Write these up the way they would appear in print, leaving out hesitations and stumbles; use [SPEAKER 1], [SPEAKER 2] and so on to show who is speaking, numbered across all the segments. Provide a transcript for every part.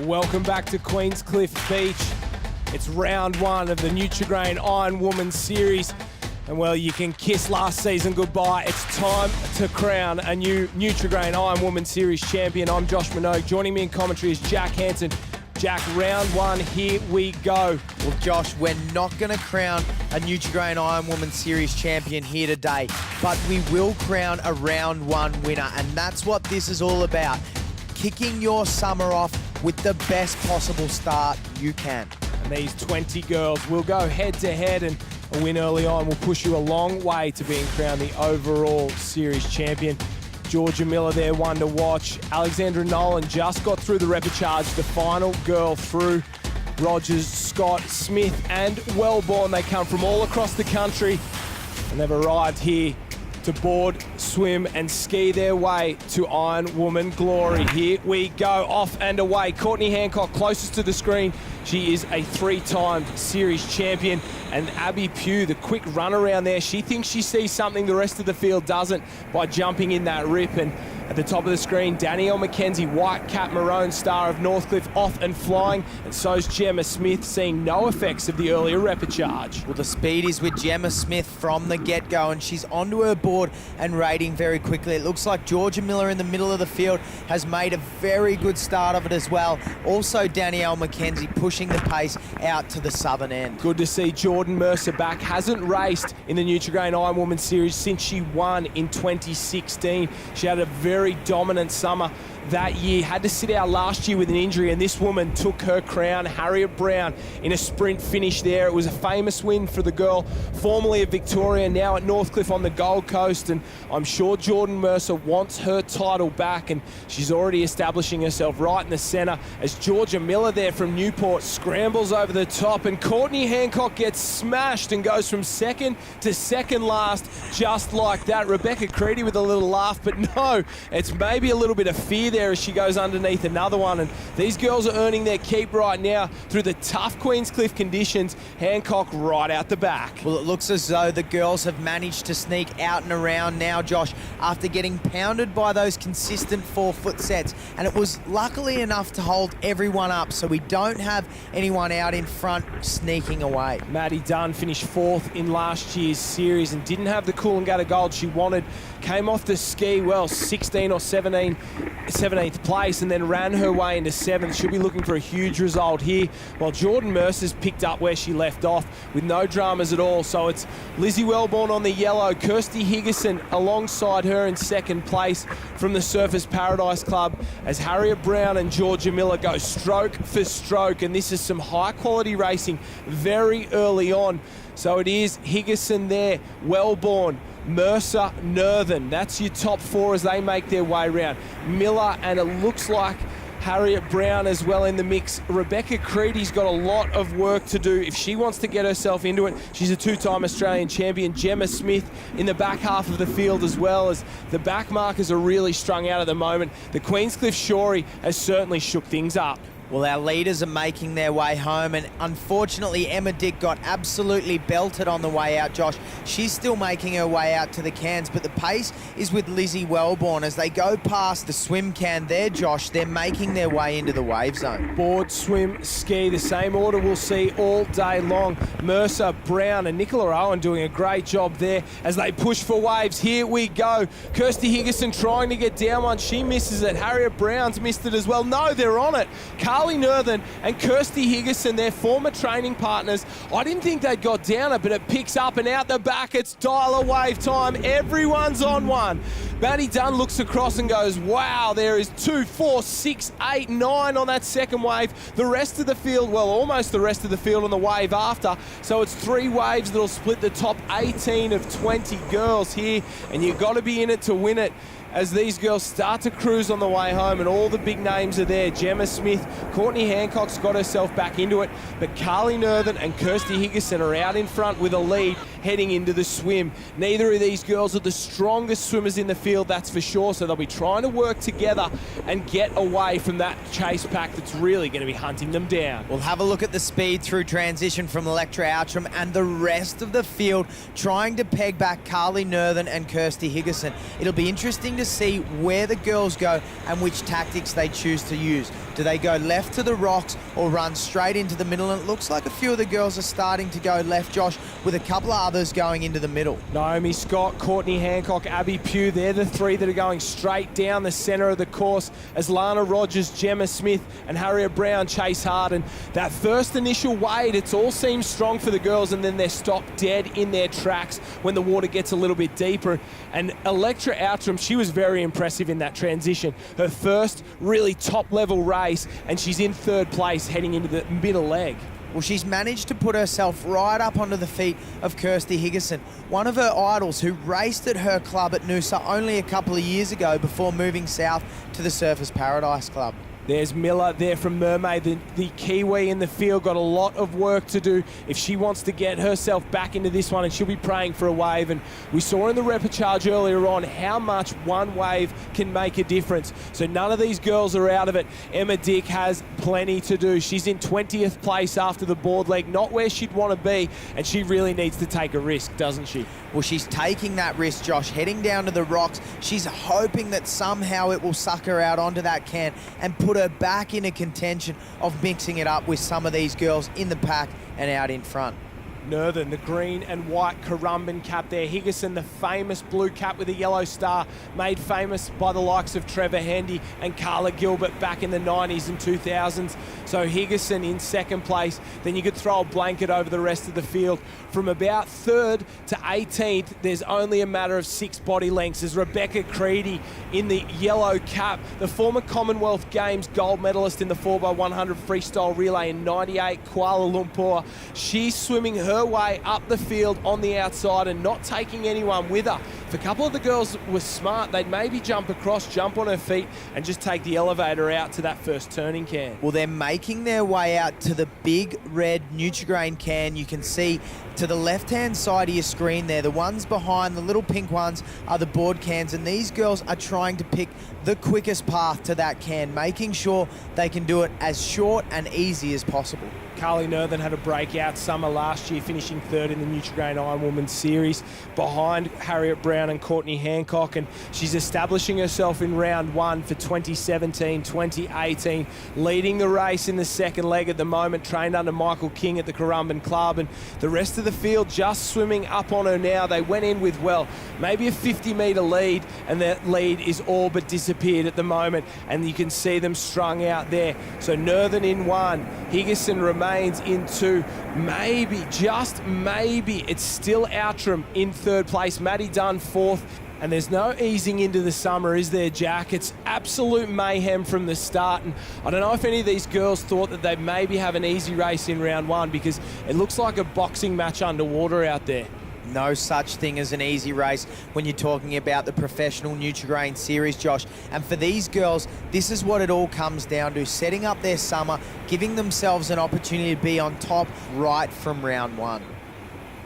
[SPEAKER 1] Welcome back to Queenscliff Beach. It's round one of the Nutri-Grain Ironwoman series. And well, you can kiss last season goodbye. It's time to crown a new Nutri-Grain Ironwoman series champion. I'm Josh Minogue. Joining me in commentary is Jack Hanson. Jack, round one, here we go.
[SPEAKER 2] Well, Josh, we're not going to crown a Nutri-Grain Ironwoman Series champion here today, but we will crown a round one winner, and that's what this is all about. Kicking your summer off with the best possible start you can.
[SPEAKER 1] And these 20 girls will go head-to-head, and a win early on will push you a long way to being crowned the overall series champion. Georgia Miller there, one to watch. Alexandra Nolan just got through the repechage, the final girl through. Rogers, Scott, Smith and Wellborn, they come from all across the country and they've arrived here to board, swim and ski their way to Ironwoman glory. Here we go, off and away. Courtney Hancock closest to the screen. She is a three-time series champion. And Abby Pugh, the quick run around there, she thinks she sees something the rest of the field doesn't by jumping in that rip. And at the top of the screen, Danielle McKenzie, white cap maroon star of Northcliffe, off and flying. And so's Gemma Smith, seeing no effects of the earlier repechage.
[SPEAKER 2] Well, the speed is with Gemma Smith from the get-go, and she's onto her board and rating very quickly. It looks like Georgia Miller in the middle of the field has made a very good start of it as well. Also, Danielle McKenzie pushing the pace out to the southern end.
[SPEAKER 1] Good to see Jordan Mercer back. Hasn't raced in the Nutri-Grain Ironwoman series since she won in 2016. She had a very dominant summer that year, had to sit out last year with an injury, and this woman took her crown. Harriet Brown in a sprint finish there. It was a famous win for the girl, formerly of Victoria, now at Northcliffe on the Gold Coast, and I'm sure Jordan Mercer wants her title back, and she's already establishing herself right in the centre as Georgia Miller there from Newport scrambles over the top, and Courtney Hancock gets smashed and goes from second to second last just like that. Rebecca Creedy with a little laugh, but no, it's maybe a little bit of fear there as she goes underneath another one, and these girls are earning their keep right now through the tough Queenscliff conditions. Hancock right out the back.
[SPEAKER 2] Well, it looks as though the girls have managed to sneak out and around now, Josh, after getting pounded by those consistent 4-foot sets, and it was luckily enough to hold everyone up, so we don't have anyone out in front sneaking away.
[SPEAKER 1] Maddie Dunn finished fourth in last year's series and didn't have the Coolangatta gold she wanted. Came off the ski, well, 16 or 17th place, and then ran her way into 7th. She'll be looking for a huge result here, while Jordan Mercer's picked up where she left off with no dramas at all. So it's Lizzie Wellborn on the yellow, Kirsty Higginson alongside her in second place from the Surfers Paradise Club, as Harriet Brown and Georgia Miller go stroke for stroke, and this is some high quality racing very early on. So it is Higginson there, Wellborn, Mercer, Northern. That's your top four as they make their way round. Miller, and it looks like Harriet Brown as well in the mix. Rebecca Creedy's got a lot of work to do if she wants to get herself into it. She's a two-time Australian champion. Gemma Smith in the back half of the field as well, as the back markers are really strung out at the moment. The Queenscliff Shorey has certainly shook things up.
[SPEAKER 2] Well, our leaders are making their way home, and unfortunately Emma Dick got absolutely belted on the way out, Josh. She's still making her way out to the cans, but the pace is with Lizzie Wellborn. As they go past the swim can there, Josh, they're making their way into the wave zone.
[SPEAKER 1] Board, swim, ski, the same order we'll see all day long. Mercer, Brown and Nicola Owen doing a great job there as they push for waves. Here we go. Kirsty Higginson trying to get down one. She misses it. Harriet Brown's missed it as well. No, they're on it. Carly Northern and Kirsty Higginson, their former training partners. I didn't think they'd got down it, but it picks up, and out the back, it's dial-a wave time. Everyone's on one. Maddie Dunn looks across and goes, wow, there is 2, 4, 6, 8, 9 on that second wave. The rest of the field, well, almost the rest of the field on the wave after. So it's 3 waves that'll split the top 18 of 20 girls here, and you've got to be in it to win it as these girls start to cruise on the way home, and all the big names are there. Gemma Smith, Courtney Hancock's got herself back into it, but Carly Northern and Kirsty Higginson are out in front with a lead. heading into the swim. Neither of these girls are the strongest swimmers in the field, that's for sure, so they'll be trying to work together and get away from that chase pack that's really going to be hunting them down.
[SPEAKER 2] We'll have a look at the speed through transition from Electra Outram and the rest of the field trying to peg back Carly Nerthen and Kirsty Higginson. It'll be interesting to see where the girls go and which tactics they choose to use. Do they go left to the rocks or run straight into the middle? And it looks like a few of the girls are starting to go left, Josh, with a couple of others going into the middle.
[SPEAKER 1] Naomi Scott, Courtney Hancock, Abby Pugh, they're the three that are going straight down the centre of the course as Lana Rogers, Gemma Smith and Harriet Brown chase hard. And that first initial wade, it's all seems strong for the girls, and then they're stopped dead in their tracks when the water gets a little bit deeper. And Electra Outram, she was very impressive in that transition. Her first really top-level race, and she's in third place heading into the middle leg.
[SPEAKER 2] Well, she's managed to put herself right up onto the feet of Kirsty Higginson, one of her idols who raced at her club at Noosa only a couple of years ago before moving south to the Surfers Paradise Club.
[SPEAKER 1] There's Miller there from Mermaid, the Kiwi in the field, got a lot of work to do if she wants to get herself back into this one, and she'll be praying for a wave. And we saw in the reportage earlier on how much one wave can make a difference. So none of these girls are out of it. Emma Dick has plenty to do. She's in 20th place after the board leg, not where she'd want to be, and she really needs to take a risk, doesn't she?
[SPEAKER 2] Well, she's taking that risk, Josh, heading down to the rocks. She's hoping that somehow it will suck her out onto that can and put her back into contention of mixing it up with some of these girls in the pack and out in front.
[SPEAKER 1] Nerthen, the green and white Currumbin cap there. Higginson, the famous blue cap with a yellow star, made famous by the likes of Trevor Handy and Carla Gilbert back in the 90s and 2000s. So Higginson in second place. Then you could throw a blanket over the rest of the field. From about 3rd to 18th, there's only a matter of 6 body lengths. As Rebecca Creedy in the yellow cap, the former Commonwealth Games gold medalist in the 4x100 freestyle relay in 98 Kuala Lumpur. She's swimming her way up the field on the outside and not taking anyone with her. If a couple of the girls were smart, they'd maybe jump across, jump on her feet and just take the elevator out to that first turning can.
[SPEAKER 2] Well, they're making their way out to the big red Nutri-Grain can. You can see to the left-hand side of your screen there, the ones behind, the little pink ones, are the board cans, and these girls are trying to pick the quickest path to that can, making sure they can do it as short and easy as possible.
[SPEAKER 1] Carly Nerthen had a breakout summer last year, finishing 3rd in the Nutri-Grain Ironwoman series behind Harriet Brown and Courtney Hancock, and she's establishing herself in round 1 for 2017-2018, leading the race in the second leg at the moment, trained under Michael King at the Currumbin Club, and the rest of the field just swimming up on her now. They went in with, well, maybe a 50-metre lead, and that lead is all but disappeared at the moment, and you can see them strung out there. So Nerthen in 1, Higginson remains in 2, maybe, just maybe, it's still Outram in 3rd place, Maddie Dunn 4th, and there's no easing into the summer, is there, Jack? It's absolute mayhem from the start, and I don't know if any of these girls thought that they'd maybe have an easy race in round 1, because it looks like a boxing match underwater out there.
[SPEAKER 2] No such thing as an easy race when you're talking about the professional Nutri-Grain series, Josh. And for these girls, this is what it all comes down to, setting up their summer, giving themselves an opportunity to be on top right from round 1.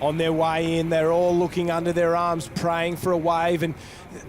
[SPEAKER 1] On their way in, they're all looking under their arms, praying for a wave, and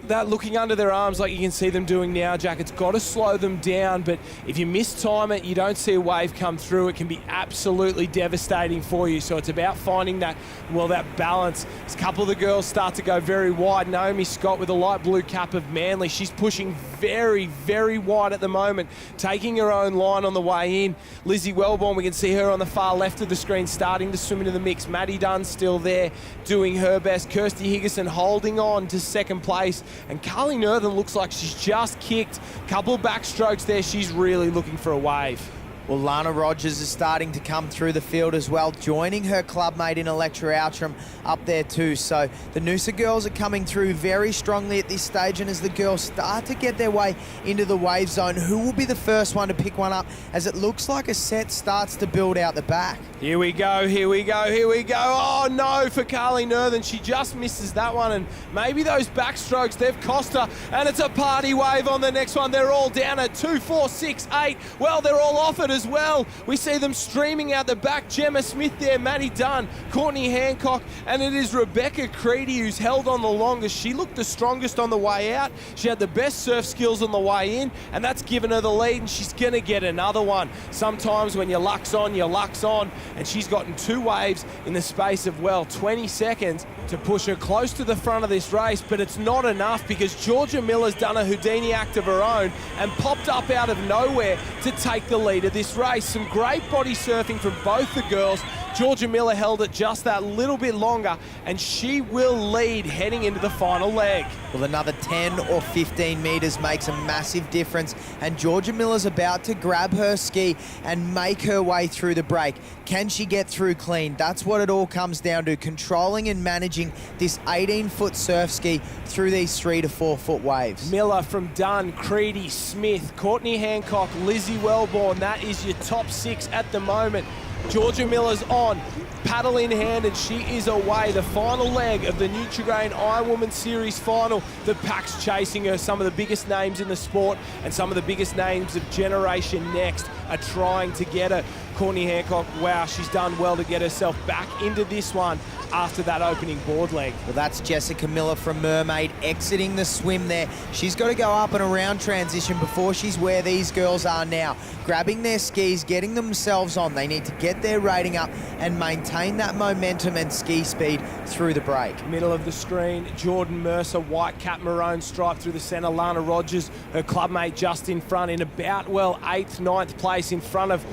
[SPEAKER 1] that looking under their arms like you can see them doing now, Jack, it's got to slow them down, but if you mistime it, you don't see a wave come through, it can be absolutely devastating for you. So it's about finding that, well, that balance. As a couple of the girls start to go very wide. Naomi Scott with a light blue cap of Manly, she's pushing very, very wide at the moment, taking her own line on the way in. Lizzie Wellborn, we can see her on the far left of the screen starting to swim into the mix. Maddie Dunn still there doing her best. Kirsty Higginson holding on to 2nd place. And Carly Nerthen looks like she's just kicked. Couple backstrokes there. She's really looking for a wave.
[SPEAKER 2] Well, Lana Rogers is starting to come through the field as well, joining her clubmate in Electra Outram up there too. So the Noosa girls are coming through very strongly at this stage, and as the girls start to get their way into the wave zone, who will be the first one to pick one up as it looks like a set starts to build out the back?
[SPEAKER 1] Here we go, here we go, here we go. Oh no for Carly Nerthen. She just misses that one, and maybe those backstrokes, they've cost her, and it's a party wave on the next one. They're all down at 2, 4, 6, 8. Well, they're all off it as well. We see them streaming out the back. Gemma Smith there, Maddie Dunn, Courtney Hancock, and it is Rebecca Creedy who's held on the longest. She looked the strongest on the way out. She had the best surf skills on the way in, and that's given her the lead, and she's going to get another one. Sometimes when your luck's on, and she's gotten 2 waves in the space of, 20 seconds to push her close to the front of this race, but it's not enough because Georgia Miller's done a Houdini act of her own and popped up out of nowhere to take the lead of this race. Some great body surfing from both the girls. Georgia Miller held it just that little bit longer, and she will lead heading into the final leg.
[SPEAKER 2] Well, another 10 or 15 metres makes a massive difference, and Georgia Miller's about to grab her ski and make her way through the break. Can she get through clean? That's what it all comes down to, controlling and managing this 18-foot surf ski through these 3 to 4 foot waves.
[SPEAKER 1] Miller from Dunn, Creedy, Smith, Courtney Hancock, Lizzie Wellborn. That is your top 6 at the moment. Georgia Miller's on, paddle in hand, and she is away. The final leg of the Nutri-Grain Ironwoman Series final. The pack's chasing her. Some of the biggest names in the sport and some of the biggest names of Generation Next are trying to get her. Courtney Hancock, wow, she's done well to get herself back into this one after that opening board leg.
[SPEAKER 2] Well, that's Jessica Miller from Mermaid exiting the swim there. She's got to go up and around transition before she's where these girls are now. Grabbing their skis, getting themselves on. They need to get their rating up and maintain that momentum and ski speed through the break.
[SPEAKER 1] Middle of the screen, Jordan Mercer, white cap, maroon stripe through the centre. Lana Rogers, her clubmate, just in front in about, 8th, 9th place in front of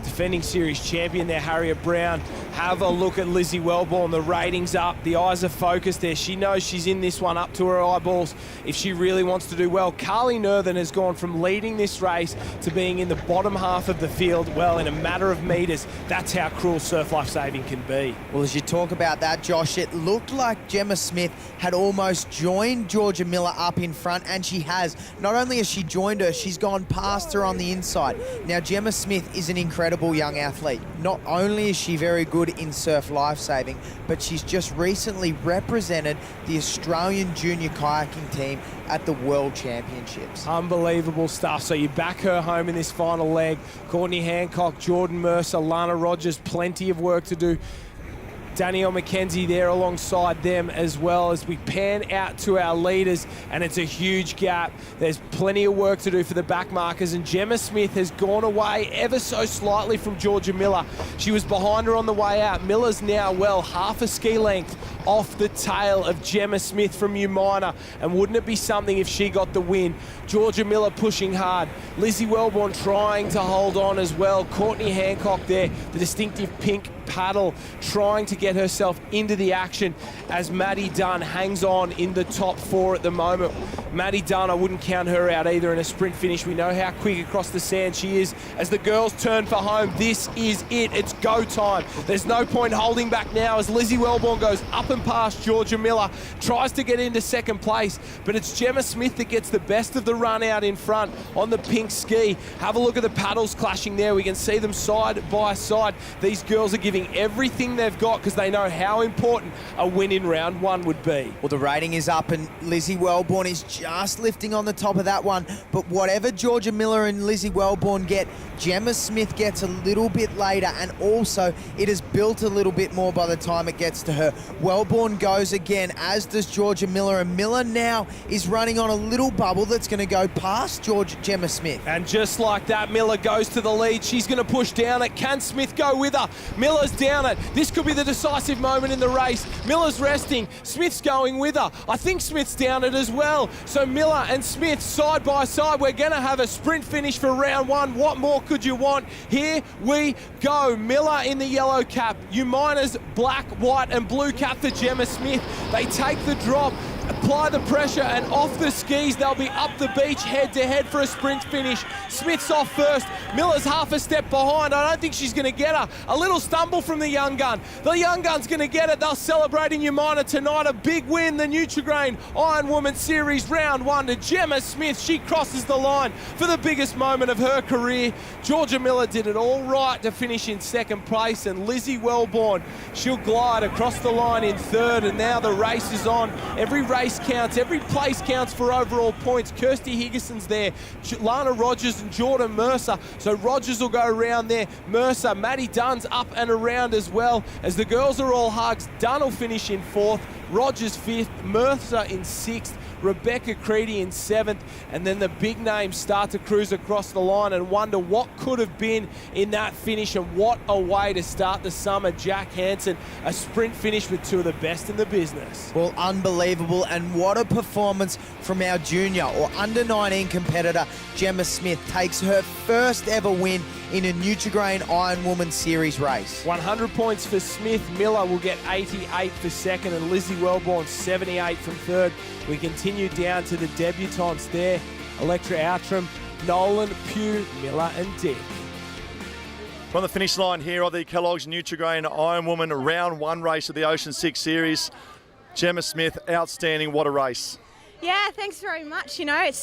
[SPEAKER 1] defending series champion there, Harriet Brown. Have a look at Lizzie Wellborn. The rating's up. The eyes are focused there. She knows she's in this one up to her eyeballs if she really wants to do well. Carly Nerthen has gone from leading this race to being in the bottom half of the field, in a matter of metres. That's how cruel surf life saving can be.
[SPEAKER 2] Well, as you talk about that, Josh, it looked like Gemma Smith had almost joined Georgia Miller up in front, and she has. Not only has she joined her, she's gone past her on the inside. Now, Gemma Smith is an incredible young athlete. Not only is she very good in surf life-saving, but she's just recently represented the Australian junior kayaking team at the World Championships.
[SPEAKER 1] Unbelievable stuff. So you back her home in this final leg. Courtney Hancock, Jordan Mercer, Lana Rogers, plenty of work to do. Danielle McKenzie there alongside them as well as we pan out to our leaders, and it's a huge gap. There's plenty of work to do for the back markers, and Gemma Smith has gone away ever so slightly from Georgia Miller. She was behind her on the way out. Miller's now, half a ski length off the tail of Gemma Smith from Umina, and wouldn't it be something if she got the win? Georgia Miller pushing hard. Lizzie Wellborn trying to hold on as well. Courtney Hancock there, the distinctive pink paddle, trying to get herself into the action as Maddie Dunn hangs on in the top 4 at the moment. Maddie Dunn, I wouldn't count her out either in a sprint finish. We know how quick across the sand she is. As the girls turn for home, this is it. It's go time. There's no point holding back now as Lizzie Wellborn goes up and past Georgia Miller, tries to get into second place, but it's Gemma Smith that gets the best of the run out in front on the pink ski. Have a look at the paddles clashing there. We can see them side by side. These girls are giving everything they've got because they know how important a win in round 1 would be.
[SPEAKER 2] Well, the rating is up and Lizzie Wellborn is just lifting on the top of that one, but whatever Georgia Miller and Lizzie Wellborn get, Gemma Smith gets a little bit later, and also it has built a little bit more by the time it gets to her. Wellborn goes again, as does Georgia Miller, and Miller now is running on a little bubble that's going to go past Gemma Smith.
[SPEAKER 1] And just like that, Miller goes to the lead. She's going to push down it. Can Smith go with her? Miller's down it. This could be the decisive moment in the race. Miller's resting. Smith's going with her. I think Smith's down it as well. So Miller and Smith side by side. We're going to have a sprint finish for round 1. What more could you want? Here we go. Miller in the yellow cap. Umina's black, white and blue cap for Gemma Smith. They take the drop, apply the pressure, and off the skis they'll be up the beach head to head for a sprint finish. Smith's off first. Miller's half a step behind. I don't think she's going to get her. A little stumble from the young gun. The young gun's going to get it. They're celebrating Umina tonight. A big win. The Nutri-Grain Ironwoman Series round 1 to Gemma Smith. She crosses the line for the biggest moment of her career. Georgia Miller did it all right to finish in second place, and Lizzie Wellborn, she'll glide across the line in third, and now the race is on. Every race place counts. Every place counts for overall points. Kirsty Higginson's there. Lana Rogers and Jordan Mercer. So Rogers will go around there. Mercer, Maddie Dunn's up and around as well. As the girls are all hugs, Dunn will finish in 4th. Rogers 5th, Mercer in 6th, Rebecca Creedy in 7th, and then the big names start to cruise across the line and wonder what could have been in that finish, and what a way to start the summer. Jack Hansen, a sprint finish with 2 of the best in the business.
[SPEAKER 2] Well, unbelievable, and what a performance from our junior or under-19 competitor, Gemma Smith, takes her first ever win in a Nutri-Grain Ironwoman Series race.
[SPEAKER 1] 100 points for Smith. Miller will get 88 for second, and Lizzie Wellborn 78 from third. We continue down to the debutantes there. Electra Outram, Nolan, Pugh, Miller and Dick.
[SPEAKER 3] From the finish line here of the Kellogg's Nutri-Grain Ironwoman Round 1 race of the Ocean6 Series. Gemma Smith, outstanding, what a race.
[SPEAKER 4] Yeah, thanks very much. You know, it's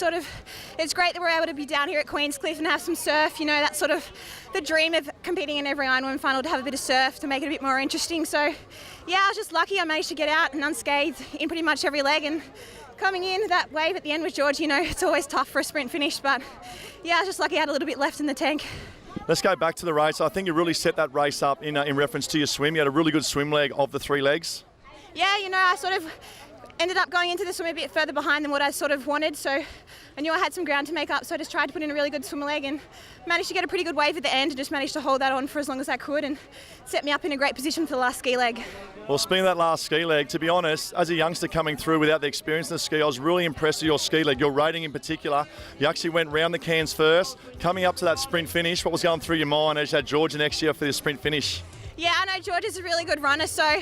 [SPEAKER 4] great that we're able to be down here at Queenscliff and have some surf. You know, that's sort of the dream of competing in every Ironwoman final, to have a bit of surf to make it a bit more interesting. So, yeah, I was just lucky. I managed to get out and unscathed in pretty much every leg. And coming in, that wave at the end with George, you know, it's always tough for a sprint finish. But, yeah, I was just lucky I had a little bit left in the tank.
[SPEAKER 3] Let's go back to the race. I think you really set that race up in reference to your swim. You had a really good swim leg of the 3 legs.
[SPEAKER 4] Yeah, you know, I sort of ended up going into the swim a bit further behind than what I sort of wanted, so I knew I had some ground to make up, so I just tried to put in a really good swim leg and managed to get a pretty good wave at the end, and just managed to hold that on for as long as I could and set me up in a great position for the last ski leg.
[SPEAKER 3] Well, speaking of that last ski leg, to be honest, as a youngster coming through without the experience in the ski, I was really impressed with your ski leg, your rating in particular. You actually went round the cans first, coming up to that sprint finish. What was going through your mind as you had Georgia next year for the sprint finish?
[SPEAKER 4] Yeah, I know George is a really good runner, so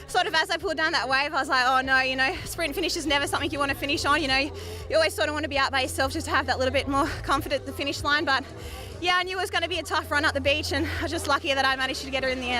[SPEAKER 4] sort of as I pulled down that wave, I was like, oh no, you know, sprint finish is never something you want to finish on. You know, you always sort of want to be out by yourself just to have that little bit more comfort at the finish line. But yeah, I knew it was going to be a tough run up the beach, and I was just lucky that I managed to get her in the end.